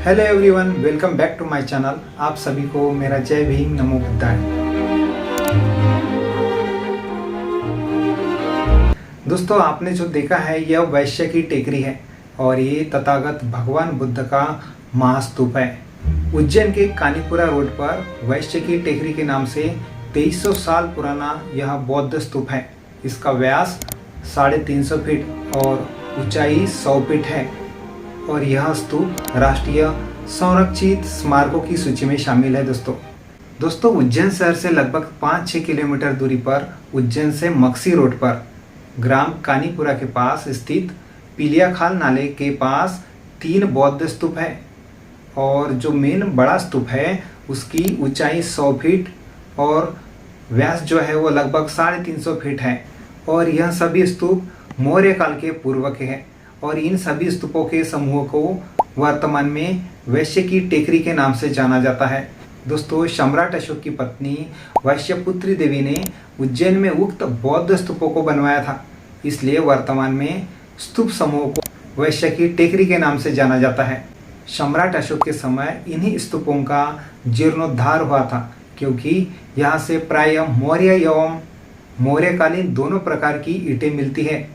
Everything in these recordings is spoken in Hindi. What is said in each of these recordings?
Hello everyone, welcome back to my channel. आप सभी को मेरा जय भीम, नमो बुद्धाय। दोस्तों, आपने जो देखा है यह वैश्य की टेकरी है और ये तथागत भगवान बुद्ध का महास्तूप है। उज्जैन के कानीपुरा रोड पर वैश्य की टेकरी के नाम से 2300 साल पुराना यह बौद्ध स्तूप है। इसका व्यास 350 फीट और ऊंचाई 100 फीट है और यह स्तूप राष्ट्रीय संरक्षित स्मारकों की सूची में शामिल है। दोस्तों उज्जैन शहर से लगभग 5-6 किलोमीटर दूरी पर उज्जैन से मक्सी रोड पर ग्राम कानीपुरा के पास स्थित पीलियाखाल नाले के पास 3 बौद्ध स्तूप है और जो मेन बड़ा स्तूप है उसकी ऊंचाई 100 फीट और व्यास जो है वो लगभग 350 फीट है और यह सभी स्तूप मौर्य काल के पूर्व के हैं और इन सभी स्तूपों के समूह को वर्तमान में वैश्य की टेकरी के नाम से जाना जाता है। दोस्तों, सम्राट अशोक की पत्नी वैश्यपुत्री देवी ने उज्जैन में उक्त बौद्ध स्तूपों को बनवाया था, इसलिए वर्तमान में स्तूप समूह को वैश्य की टेकरी के नाम से जाना जाता है। सम्राट अशोक के समय इन्हीं स्तूपों का जीर्णोद्धार हुआ था क्योंकि यहाँ से प्राय मौर्य एवं मौर्यकालीन दोनों प्रकार की ईंटें मिलती है।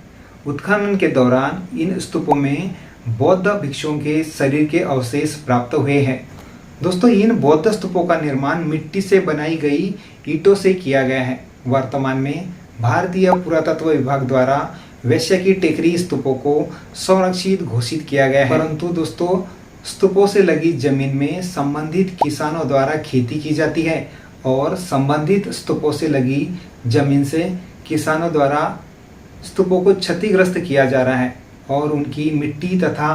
उत्खनन के दौरान इन स्तूपों में बौद्ध भिक्षुओं के शरीर के अवशेष प्राप्त हुए हैं। दोस्तों, इन बौद्ध स्तूपों का निर्माण मिट्टी से बनाई गई ईंटों से किया गया है। वर्तमान में भारतीय पुरातत्व विभाग द्वारा वैश्य की टेकरी स्तूपों को संरक्षित घोषित किया गया है, परंतु दोस्तों स्तूपों से लगी जमीन में संबंधित किसानों द्वारा खेती की जाती है और संबंधित स्तूपों से लगी जमीन से किसानों द्वारा स्तूपों को क्षतिग्रस्त किया जा रहा है और उनकी मिट्टी तथा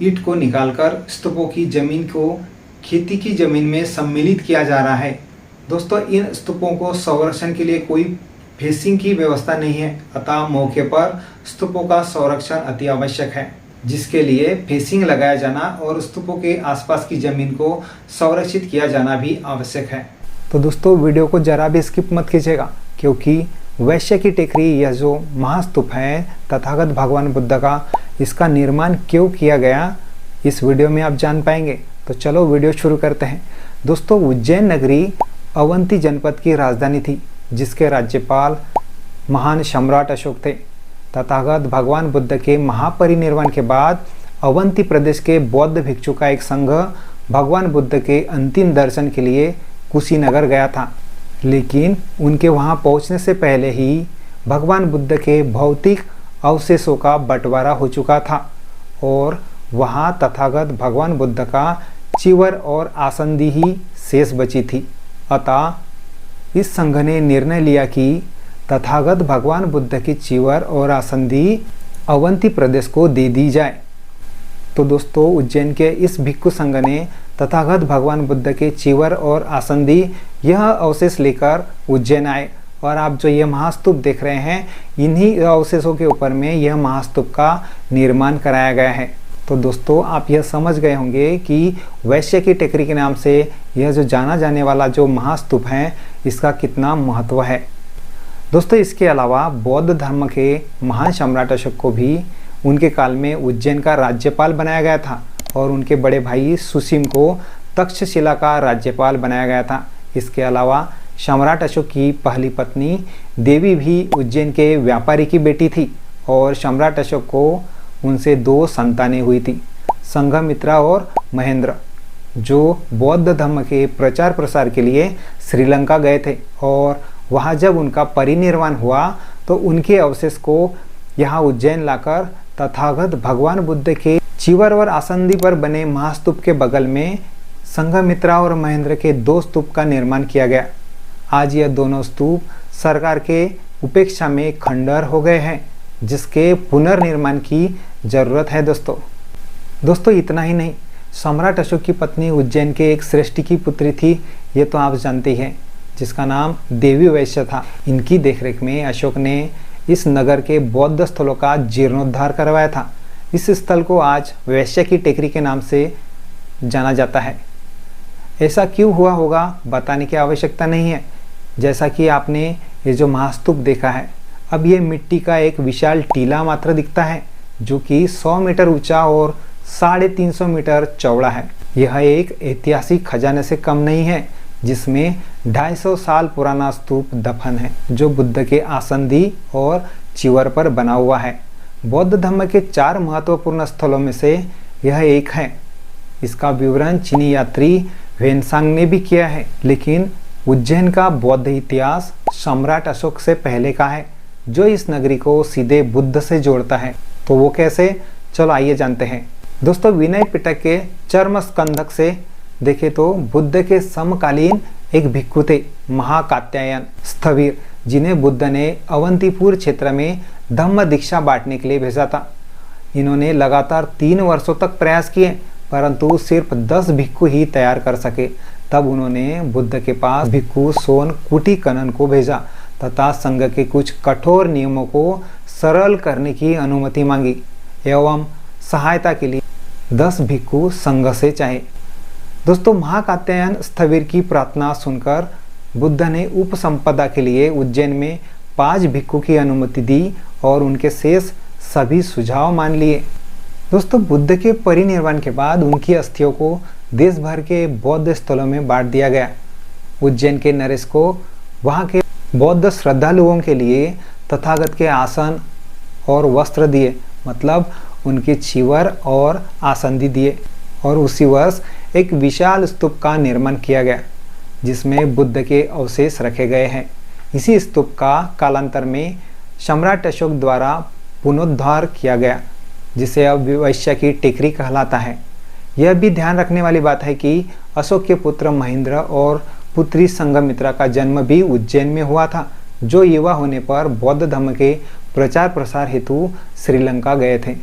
ईंट को निकालकर स्तूपों की जमीन को खेती की जमीन में सम्मिलित किया जा रहा है। दोस्तों, इन स्तूपों को संरक्षण के लिए कोई फेंसिंग की व्यवस्था नहीं है, अतः मौके पर स्तूपों का संरक्षण अति आवश्यक है, जिसके लिए फेंसिंग लगाया जाना और स्तूपों के आसपास की जमीन को संरक्षित किया जाना भी आवश्यक है। तो दोस्तों, वीडियो को जरा भी स्किप मत कीजिएगा क्योंकि वैश्य की टेकरी यह जो महास्तूप है तथागत भगवान बुद्ध का, इसका निर्माण क्यों किया गया इस वीडियो में आप जान पाएंगे। तो चलो वीडियो शुरू करते हैं। दोस्तों, उज्जैन नगरी अवंती जनपद की राजधानी थी जिसके राज्यपाल महान सम्राट अशोक थे। तथागत भगवान बुद्ध के महापरिनिर्वाण के बाद अवंती प्रदेश के बौद्ध भिक्षु का एक संघ भगवान बुद्ध के अंतिम दर्शन के लिए कुशीनगर गया था, लेकिन उनके वहां पहुंचने से पहले ही भगवान बुद्ध के भौतिक अवशेषों का बंटवारा हो चुका था और वहां तथागत भगवान बुद्ध का चिवर और आसंदी ही शेष बची थी। अतः इस संघ ने निर्णय लिया कि तथागत भगवान बुद्ध की चिवर और आसंदी अवंती प्रदेश को दे दी जाए। तो दोस्तों, उज्जैन के इस भिक्षु संघ ने तथागत भगवान बुद्ध के चिवर और आसंदी यह अवशेष लेकर उज्जैन आए और आप जो ये महास्तूप देख रहे हैं इन्हीं अवशेषों के ऊपर में यह महास्तूप का निर्माण कराया गया है। तो दोस्तों, आप यह समझ गए होंगे कि वैश्य की टेकरी के नाम से यह जो जाना जाने वाला जो महास्तूप है इसका कितना महत्व है। दोस्तों, इसके अलावा बौद्ध धर्म के महान सम्राट अशोक को भी उनके काल में उज्जैन का राज्यपाल बनाया गया था और उनके बड़े भाई सुसीम को तक्षशिला का राज्यपाल बनाया गया था। इसके अलावा सम्राट अशोक की पहली पत्नी देवी भी उज्जैन के व्यापारी की बेटी थी और सम्राट अशोक को उनसे 2 संतानें हुई थी, संघमित्रा और महेंद्र, जो बौद्ध धर्म के प्रचार प्रसार के लिए श्रीलंका गए थे और वहाँ जब उनका परिनिर्वाण हुआ तो उनके अवशेष को यहाँ उज्जैन लाकर तथागत भगवान बुद्ध के चिवर और आसंदी पर बने महास्तूप के बगल में संघमित्रा और महेंद्र के 2 स्तूप का निर्माण किया गया। आज यह दोनों स्तूप सरकार के उपेक्षा में खंडहर हो गए हैं, जिसके पुनर्निर्माण की जरूरत है। दोस्तों इतना ही नहीं, सम्राट अशोक की पत्नी उज्जैन के एक श्रेष्ठी की पुत्री थी, ये तो आप जानते हैं, जिसका नाम देवी वैश्य था। इनकी देखरेख में अशोक ने इस नगर के बौद्ध स्थलों का जीर्णोद्धार करवाया था। इस स्थल को आज वैश्य की टेकरी के नाम से जाना जाता है। ऐसा क्यों हुआ होगा बताने की आवश्यकता नहीं है। जैसा कि आपने ये जो महास्तूप देखा है, अब ये मिट्टी का एक विशाल टीला मात्र दिखता है जो कि 100 मीटर ऊंचा और 350 मीटर चौड़ा है। यह एक ऐतिहासिक खजाने से कम नहीं है, जिसमें 250 साल पुराना स्तूप दफन है, जो बुद्ध के आसंदी और चिवर पर बना हुआ है। बौद्ध धर्म के 4 महत्वपूर्ण स्थलों में से यह एक है। इसका विवरण चीनी यात्री वेनसांग ने भी किया है, लेकिन उज्जैन का बौद्ध इतिहास सम्राट अशोक से पहले का है, जो इस नगरी को सीधे बुद्ध से जोड़ता है। तो वो कैसे, चलो आइए जानते हैं। दोस्तों, विनय पिटक के चर्म स्कंधक से देखें तो बुद्ध के समकालीन एक भिक्षु थे, महाकात्यायन स्थविर, जिन्हें बुद्ध ने अवंतीपुर क्षेत्र में धम्म दीक्षा बांटने के लिए भेजा था। इन्होंने लगातार 3 वर्षों तक प्रयास किए, परंतु सिर्फ 10 भिक्षु ही तैयार कर सके। तब उन्होंने बुद्ध के पास भिक्षु सोन कुटीकनन को भेजा तथा संघ के कुछ कठोर नियमों को सरल करने की अनुमति मांगी एवं सहायता के लिए 10 भिक्षु संघ से चाहे। दोस्तों, महाकात्यायन स्थविर की प्रार्थना सुनकर बुद्ध ने उपसंपदा के लिए उज्जैन में 5 भिक्षु की अनुमति दी और उनके शेष सभी सुझाव मान लिए। दोस्तों, बुद्ध के परिनिर्वाण के बाद उनकी अस्थियों को देश भर के बौद्ध स्थलों में बांट दिया गया। उज्जैन के नरेश को वहाँ के बौद्ध श्रद्धालुओं के लिए तथागत के आसन और वस्त्र दिए, मतलब उनके चिवर और आसंदी दिए। और उसी वर्ष एक विशाल स्तूप का निर्माण किया गया, जिसमें बुद्ध के अवशेष रखे गए हैं। इसी स्तूप का कालांतर में सम्राट अशोक द्वारा पुनरुद्धार किया गया, जिसे अब वैश्य की टेकरी कहलाता है। यह भी ध्यान रखने वाली बात है कि अशोक के पुत्र महेंद्र और पुत्री संघमित्रा का जन्म भी उज्जैन में हुआ था, जो युवा होने पर बौद्ध धर्म के प्रचार प्रसार हेतु श्रीलंका गए थे।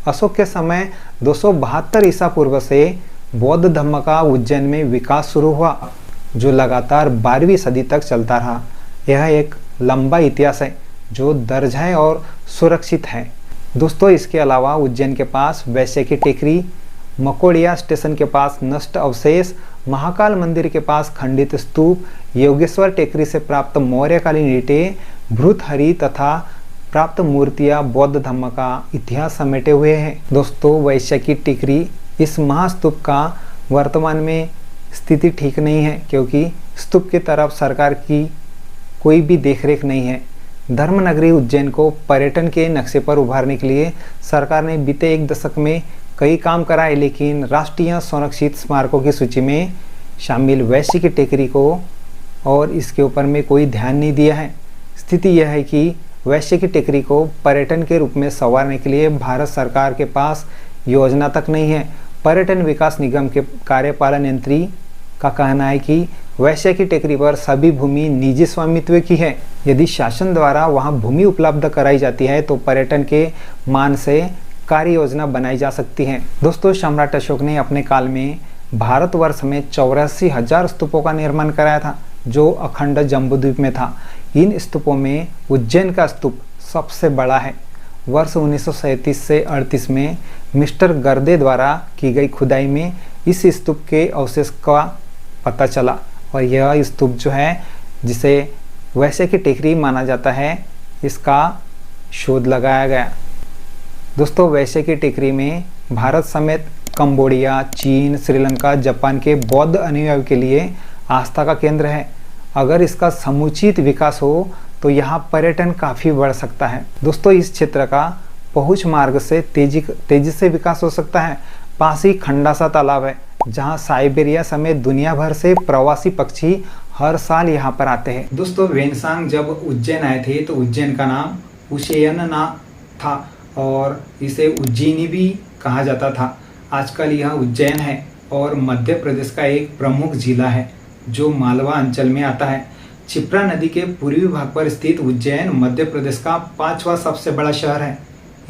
अशोक के समय 272 ईसा पूर्व से बौद्ध धर्म का उज्जैन में विकास शुरू हुआ, जो लगातार 12वीं सदी तक चलता रहा। यह एक लंबा इतिहास है जो दर्ज है और सुरक्षित है। दोस्तों, इसके अलावा उज्जैन के पास वैश्य की टेकरी, मकोड़िया स्टेशन के पास नष्ट अवशेष, महाकाल मंदिर के पास खंडित स्तूप, योगेश्वर टेकरी से प्राप्त मौर्यकालीन ईंटें, भृतहरि तथा प्राप्त मूर्तियां बौद्ध धर्म का इतिहास समेटे हुए हैं। दोस्तों, वैश्य की टेकरी इस महास्तूप का वर्तमान में स्थिति ठीक नहीं है, क्योंकि स्तूप की तरफ सरकार की कोई भी देखरेख नहीं है। धर्मनगरी उज्जैन को पर्यटन के नक्शे पर उभारने के लिए सरकार ने बीते 1 दशक में कई काम कराए, लेकिन राष्ट्रीय संरक्षित स्मारकों की सूची में शामिल वैश्य की टेकरी को और इसके ऊपर में कोई ध्यान नहीं दिया है। स्थिति यह है कि वैश्य की टेकरी को पर्यटन के रूप में संवारने के लिए भारत सरकार के पास योजना तक नहीं है। पर्यटन विकास निगम के कार्यपालन यंत्री का कहना है कि वैश्य की टेकरी पर सभी भूमि निजी स्वामित्व की है। यदि शासन द्वारा वहां भूमि उपलब्ध कराई जाती है तो पर्यटन के मान से कार्य योजना बनाई जा सकती है। दोस्तों, सम्राट अशोक ने अपने काल में भारतवर्ष में 84,000 स्तूपों का निर्माण कराया था, जो अखंड जम्बूद्वीप में था। इन स्तूपों में उज्जैन का स्तूप सबसे बड़ा है। वर्ष 1937 से 38 में मिस्टर गर्दे द्वारा की गई खुदाई में इस स्तूप के अवशेष का पता चला, और यह स्तूप जो है, जिसे वैश्य की टेकरी माना जाता है, इसका शोध लगाया गया। दोस्तों, वैश्य की टेकरी में भारत समेत कंबोडिया, चीन, श्रीलंका, जापान के बौद्ध अनुयायियों के लिए आस्था का केंद्र है। अगर इसका समुचित विकास हो तो यहाँ पर्यटन काफ़ी बढ़ सकता है। दोस्तों, इस क्षेत्र का पहुँच मार्ग से तेजी से विकास हो सकता है। पास ही खंडासा तालाब है, जहाँ साइबेरिया समेत दुनिया भर से प्रवासी पक्षी हर साल यहाँ पर आते हैं। दोस्तों, वेनसांग जब उज्जैन आए थे तो उज्जैन का नाम उशयना था और इसे उज्जैनी भी कहा जाता था। आजकल यह उज्जैन है और मध्य प्रदेश का एक प्रमुख जिला है जो मालवा अंचल में आता है। क्षिप्रा नदी के पूर्वी भाग पर स्थित उज्जैन मध्य प्रदेश का 5वां सबसे बड़ा शहर है।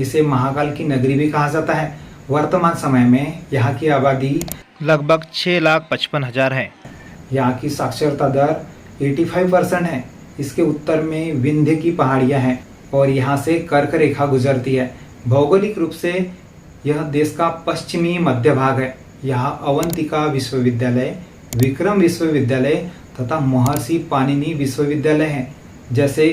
इसे महाकाल की नगरी भी कहा जाता है। वर्तमान समय में यहाँ की आबादी लगभग 6,55,000 है। यहाँ की साक्षरता दर 85% है। इसके उत्तर में विंध्य की पहाड़ियाँ हैं और यहाँ से कर्क रेखा गुजरती है। भौगोलिक रूप से यह देश का पश्चिमी मध्य भाग है। यहाँ अवंतिका विश्वविद्यालय, विक्रम विश्वविद्यालय तथा महर्षि पाणिनि विश्वविद्यालय हैं, जैसे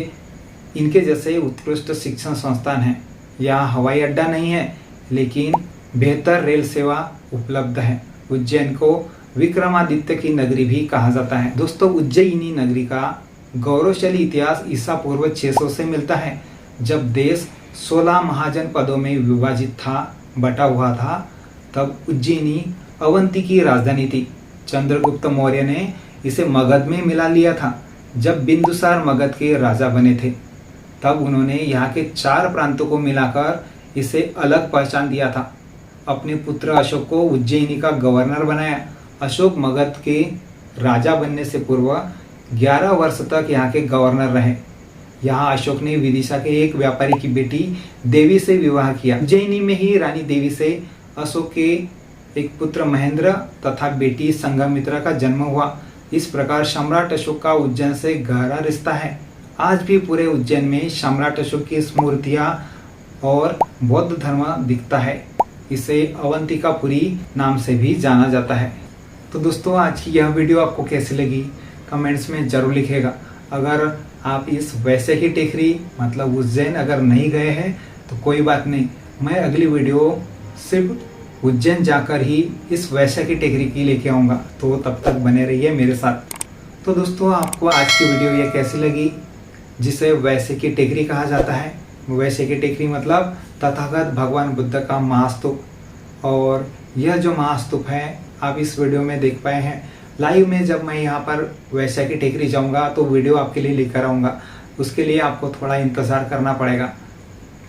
इनके जैसे उत्कृष्ट शिक्षण संस्थान हैं। यहाँ हवाई अड्डा नहीं है, लेकिन बेहतर रेल सेवा उपलब्ध है। उज्जैन को विक्रमादित्य की नगरी भी कहा जाता है। दोस्तों, उज्जयिनी नगरी का गौरवशाली इतिहास ईसा पूर्व 600 से मिलता है, जब देश 16 महाजनपदों में विभाजित था, बटा हुआ था। तब उज्जैनी अवंती की राजधानी थी। चंद्रगुप्त मौर्य ने इसे मगध में मिला लिया था। जब बिंदुसार मगध के राजा बने थे, तब उन्होंने यहाँ के 4 प्रांतों को मिलाकर इसे अलग पहचान दिया था। अपने पुत्र अशोक को उज्जैनी का गवर्नर बनाया। अशोक मगध के राजा बनने से पूर्व 11 वर्ष तक यहाँ के गवर्नर रहे। यहाँ अशोक ने विदिशा के एक व्यापारी की बेटी देवी से विवाह किया। उज्जैनी में ही रानी देवी से अशोक के एक पुत्र महेंद्र तथा बेटी संघमित्रा का जन्म हुआ। इस प्रकार सम्राट अशोक का उज्जैन से गहरा रिश्ता है। आज भी पूरे उज्जैन में सम्राट अशोक की स्मृतियां और बौद्ध धर्म दिखता है। इसे अवंतिकापुरी नाम से भी जाना जाता है। तो दोस्तों, आज की यह वीडियो आपको कैसी लगी कमेंट्स में जरूर लिखिएगा। अगर आप इस वैसे की टेकरी मतलब उज्जैन अगर नहीं गए हैं तो कोई बात नहीं, मैं अगली वीडियो सिर्फ उज्जैन जाकर ही इस वैसे की टेकरी की लेके आऊँगा। तो तब तक बने रहिए मेरे साथ। तो दोस्तों, आपको आज की वीडियो ये कैसी लगी, जिसे वैसे की टेकरी कहा जाता है। वैसे की टेकरी मतलब तथागत भगवान बुद्ध का महास्तूप। और यह जो महास्तूप है आप इस वीडियो में देख पाए हैं। लाइव में जब मैं यहाँ पर वैसे की टेकरी जाऊँगा तो वीडियो आपके लिए लेकर आऊँगा। उसके लिए आपको थोड़ा इंतज़ार करना पड़ेगा,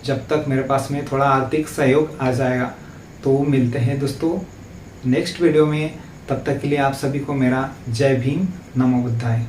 जब तक मेरे पास में थोड़ा आर्थिक सहयोग आ जाएगा। तो मिलते हैं दोस्तों नेक्स्ट वीडियो में। तब तक के लिए आप सभी को मेरा जय भीम, नमो बुद्धाय।